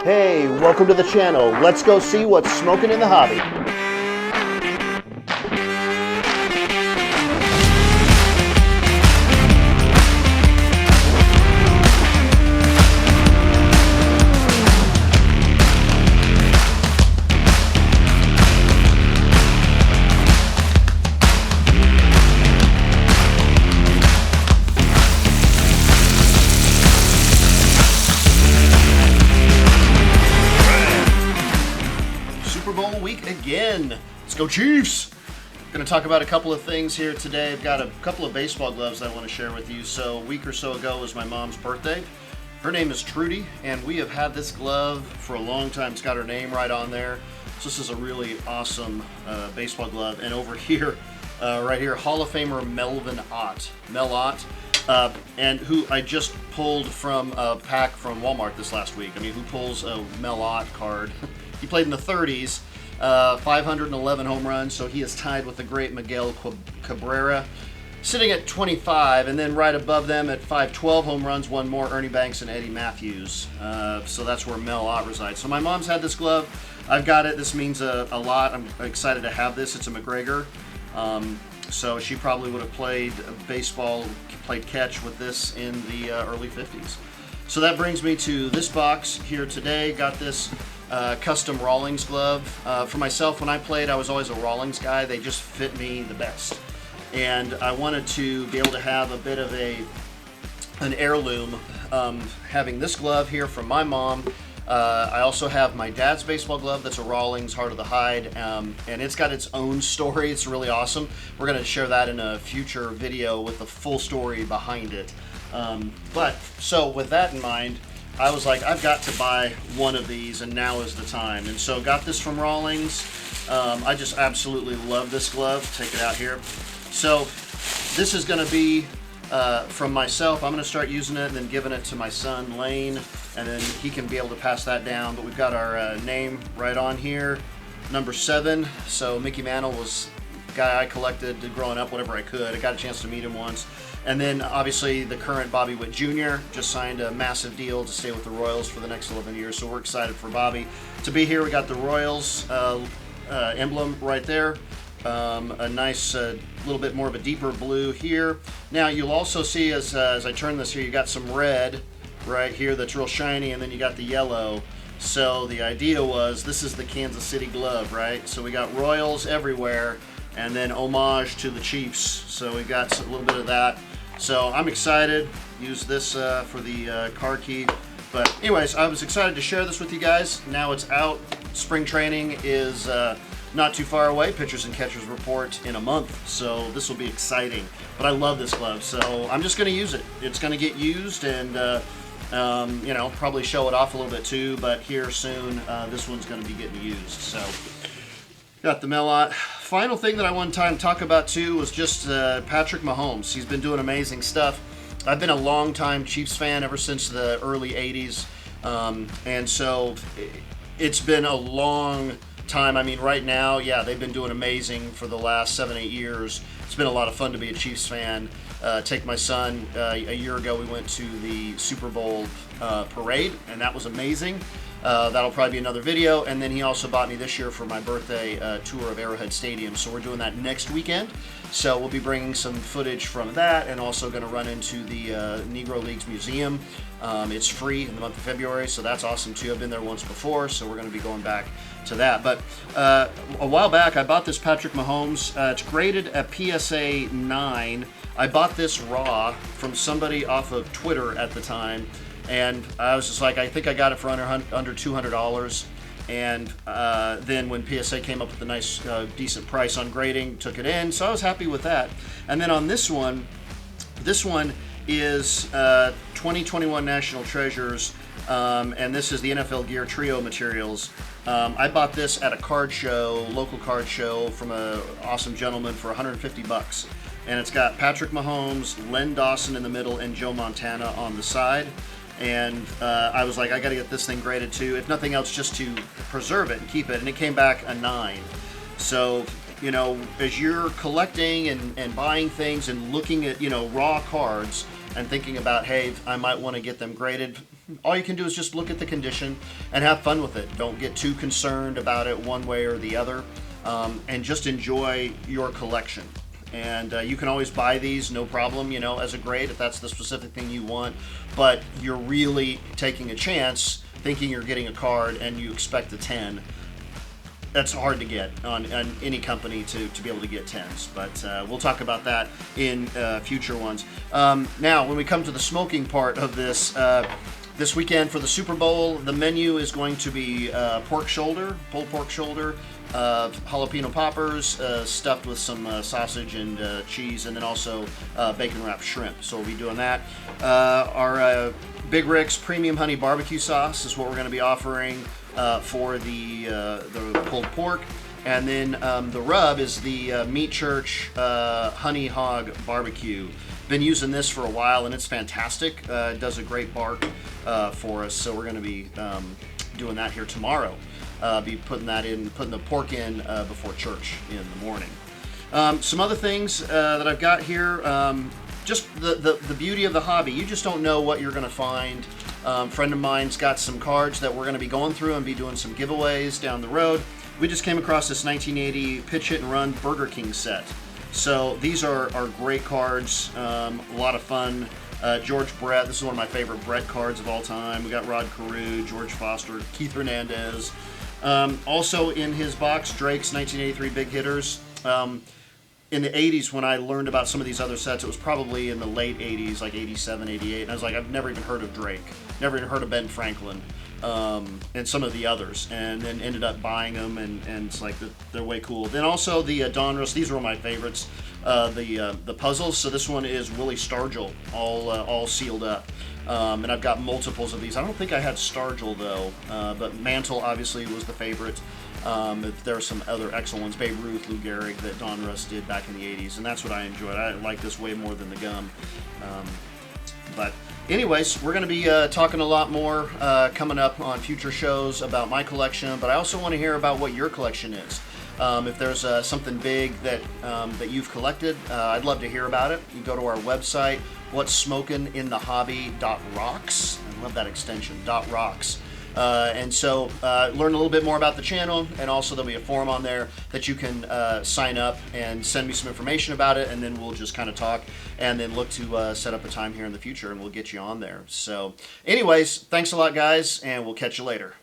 Hey, welcome to the channel. Let's go see what's smoking in the hobby. Super Bowl week again. Let's go Chiefs! Going to talk about a couple of things here today. I've got a couple of baseball gloves I want to share with you. So a week or so ago was my mom's birthday. Her name is Trudy, and we have had this glove for a long time. It's got her name right on there. So this is a really awesome baseball glove. And over here, right here, Hall of Famer Mel Ott, and who I just pulled from a pack from Walmart this last week. I mean, who pulls a Mel Ott card? He played in the 30s, 511 home runs, so he is tied with the great Miguel Cabrera, sitting at 25, and then right above them at 512 home runs, one more, Ernie Banks and Eddie Matthews. So that's where Mel Ott resides. So my mom's had this glove. I've got it. This means a lot. I'm excited to have this. It's a McGregor. So she probably would have played baseball, played catch with this in the early 50s. So that brings me to this box here today. Got this custom Rawlings glove. For myself, when I played, I was always a Rawlings guy. They just fit me the best. And I wanted to be able to have a bit of an heirloom, having this glove here from my mom. I also have my dad's baseball glove that's a Rawlings Heart of the Hide, and it's got its own story. It's really awesome. We're going to share that in a future video with the full story behind it. So with that in mind, I was like, I've got to buy one of these, and now is the time. And so got this from Rawlings. I just absolutely love this glove. Take it out here. So this is going to be from myself. I'm going to start using it and then giving it to my son Lane, and then he can be able to pass that down. But we've got our name right on here, number 7. So Mickey Mantle was a guy I collected growing up whenever I could. I got a chance to meet him once. And then obviously the current Bobby Witt Jr. just signed a massive deal to stay with the Royals for the next 11 years. So we're excited for Bobby to be here. We got the Royals emblem right there. A nice little bit more of a deeper blue here. Now you'll also see as I turn this here, you got some red right here that's real shiny, and then you got the yellow. So the idea was, this is the Kansas City glove, right? So we got Royals everywhere, and then homage to the Chiefs. So we got a little bit of that. So I'm excited. Use this for the car key. But anyways, I was excited to share this with you guys. Now it's out. Spring training is not too far away. Pitchers and catchers report in a month, so this will be exciting. But I love this glove, so I'm just going to use it. It's going to get used, and you know, probably show it off a little bit too. But here soon, this one's going to be getting used. So got the Mel Ott. Final thing that I want to talk about too was just Patrick Mahomes. He's been doing amazing stuff. I've been a long-time Chiefs fan ever since the early 80s, and so it's been a long time. I mean, right now, yeah, they've been doing amazing for the last 7-8 years. It's been a lot of fun to be a Chiefs fan. Take my son, a year ago we went to the Super Bowl parade, and that was amazing. That'll probably be another video. And then he also bought me this year for my birthday tour of Arrowhead Stadium. So we're doing that next weekend. So we'll be bringing some footage from that, and also going to run into the Negro Leagues Museum. It's free in the month of February, so that's awesome too. I've been there once before, so we're going to be going back to that. But a while back, I bought this Patrick Mahomes. It's graded at PSA 9. I bought this raw from somebody off of Twitter at the time. And I was just like, I think I got it for under $200. And then when PSA came up with a nice, decent price on grading, took it in. So I was happy with that. And then on this one is 2021 National Treasures. And this is the NFL Gear Trio materials. I bought this at a card show, local card show, from an awesome gentleman for $150. And it's got Patrick Mahomes, Len Dawson in the middle, and Joe Montana on the side. And I was like, I got to get this thing graded too, if nothing else, just to preserve it and keep it. And it came back a 9. So, you know, as you're collecting and buying things and looking at, you know, raw cards and thinking about, hey, I might want to get them graded, all you can do is just look at the condition and have fun with it. Don't get too concerned about it one way or the other, and just enjoy your collection. And you can always buy these, no problem, as a grade if that's the specific thing you want. But you're really taking a chance thinking you're getting a card and you expect a 10. That's hard to get on any company to be able to get 10s. But we'll talk about that in future ones. Now, when we come to the smoking part of this, this weekend for the Super Bowl, the menu is going to be pulled pork shoulder, jalapeno poppers, stuffed with some sausage and cheese, and then also bacon wrapped shrimp. So we'll be doing that. Our Big Rick's Premium Honey Barbecue Sauce is what we're going to be offering for the pulled pork. And then the rub is the Meat Church Honey Hog Barbecue. Been using this for a while and it's fantastic. It does a great bark for us, so we're going to be doing that here tomorrow. Be putting the pork in before church in the morning. Some other things that I've got here, just the beauty of the hobby. You just don't know what you're going to find. Friend of mine's got some cards that we're going to be going through and be doing some giveaways down the road. We just came across this 1980 Pitch Hit and Run Burger King set. So these are great cards, a lot of fun. George Brett, this is one of my favorite Brett cards of all time. We got Rod Carew, George Foster, Keith Hernandez. Also in his box, Drake's 1983 Big Hitters. In the 80s, when I learned about some of these other sets, it was probably in the late 80s, like 87, 88, and I was like, I've never even heard of Drake, never even heard of Ben Franklin, and some of the others, and then ended up buying them, and it's like, they're way cool. Then also the Donruss, these were my favorites, the puzzles. So this one is Willie Stargell, all sealed up. And I've got multiples of these. I don't think I had Stargell though, but Mantle obviously was the favorite. There are some other excellent ones, Babe Ruth, Lou Gehrig, that Donruss did back in the 80s, and that's what I enjoyed. I like this way more than the gum. But anyways, we're going to be talking a lot more coming up on future shows about my collection, but I also want to hear about what your collection is. If there's something big that you've collected, I'd love to hear about it. You can go to our website, what'ssmokinginthehobby.rocks. I love that extension, .rocks. And so learn a little bit more about the channel, and also there'll be a forum on there that you can sign up and send me some information about it, and then we'll just kind of talk and then look to set up a time here in the future, and we'll get you on there. So anyways, thanks a lot, guys, and we'll catch you later.